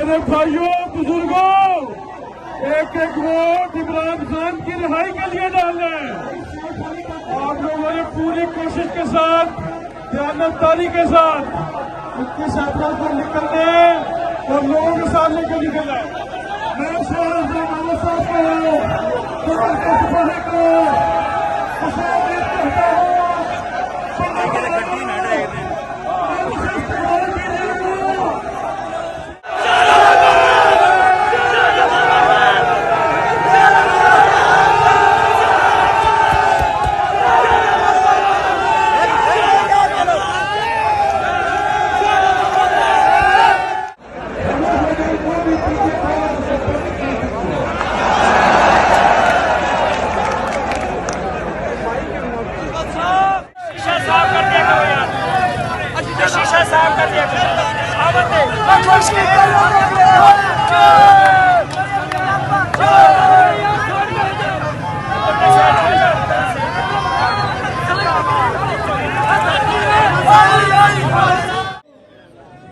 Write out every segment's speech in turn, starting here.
मेरे भाइयों बुजुर्गों, एक एक वोट इमरान खान की रिहाई के लिए डालना है। आप लोगों ने पूरी कोशिश के साथ, दयानतदारी के साथ इक्कीस अप्रैल को निकलना है और लोगों के सामने को निकलना है। मैं शीशा साफ कर दिया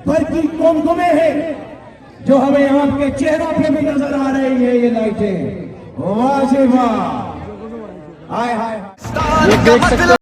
भर की कुमकुमे हैं जो हमें आपके चेहरों पे भी नजर आ रही है। ये लाइटें वाह से वाह, हाय हाय। ये देख सकते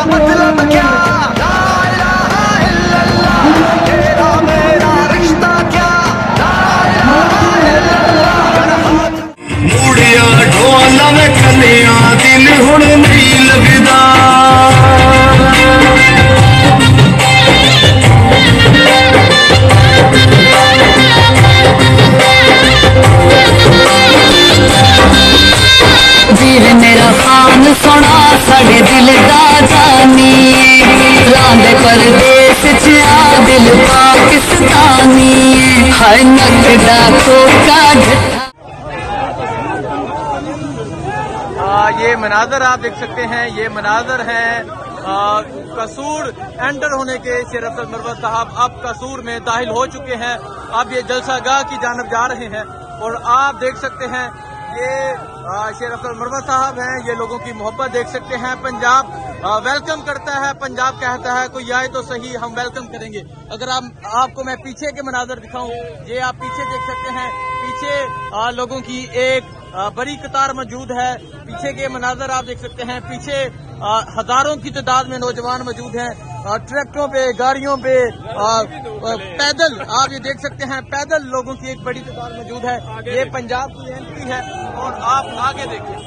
मतलब क्या, ला इलाहा इल्लल्लाह, तेरा मेरा रिश्ता क्या, ला इलाहा इल्लल्लाह। मुड़िया ढोला में कलिया दिल हुण नहीं लगदा, जी मेरा खान सोना साढ़े दिल दा जानी, लांदे परदेस च आ दिल पाकिस्तानी, हर नकदा कोका ये मनाजर आप देख सकते हैं। ये मनाजर है कसूर एंटर होने के। शेर अफजल मरवत साहब अब कसूर में दाखिल हो चुके हैं। अब ये जलसागाह की जानब जा रहे हैं और आप देख सकते हैं ये शेर अफजल मरवत साहब हैं। ये लोगों की मोहब्बत देख सकते हैं। पंजाब वेलकम करता है, पंजाब कहता है कोई आए तो सही, हम वेलकम करेंगे। अगर आपको मैं पीछे के मनाजर दिखाऊं, ये आप पीछे देख सकते हैं। पीछे लोगों की एक बड़ी कतार मौजूद है। पीछे के मनाजर आप देख सकते हैं। पीछे हजारों की तादाद में नौजवान मौजूद हैं। ट्रैक्टरों पे, गाड़ियों पे, पैदल आप ये देख सकते हैं। पैदल लोगों की एक बड़ी तादाद मौजूद है। ये पंजाब की एंट्री है और आप आगे देखिए,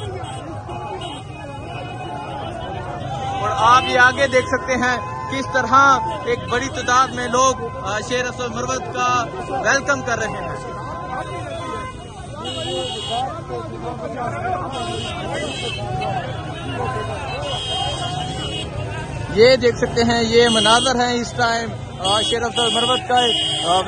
और आप ये आगे देख सकते हैं किस तरह एक बड़ी तादाद में लोग शेर अफजल मरवत का वेलकम कर रहे हैं। ये देख सकते हैं, ये मनाजर हैं इस टाइम शेर अफजल मरवत का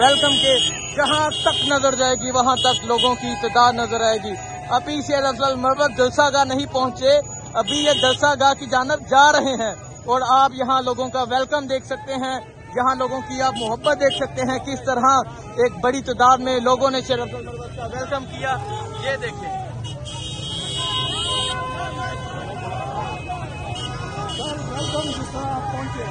वेलकम के। जहां तक नजर जाएगी वहां तक लोगों की तादाद नजर आएगी। अभी शेर अफजल मरवत जलसागाह नहीं पहुंचे, अभी ये जलसागाह की जानब जा रहे हैं और आप यहाँ लोगों का वेलकम देख सकते हैं। यहाँ लोगों की आप मोहब्बत देख सकते हैं किस तरह एक बड़ी तादाद में लोगों ने शेर अफजल मरवत का वेलकम किया। ये देखिए, पहुंचे